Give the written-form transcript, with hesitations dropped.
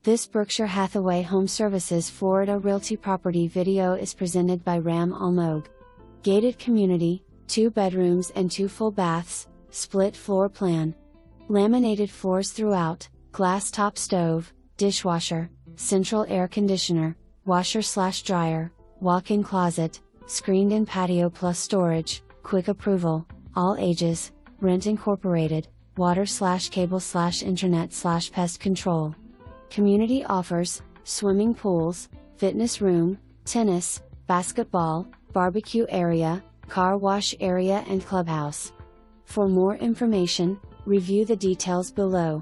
This Berkshire Hathaway HomeServices Florida Realty property video is presented by Almog. Gated community, 2 bedrooms and 2 full baths, split floor plan. Laminated floors throughout, glass top stove, dishwasher, central air conditioner, washer/dryer, walk-in closet, screened-in patio plus storage, quick approval, all ages, rent incorporated, water/cable/internet/pest control. Community offers, swimming pools, fitness room, tennis, basketball, barbecue area, car wash area and clubhouse. For more information, review the details below.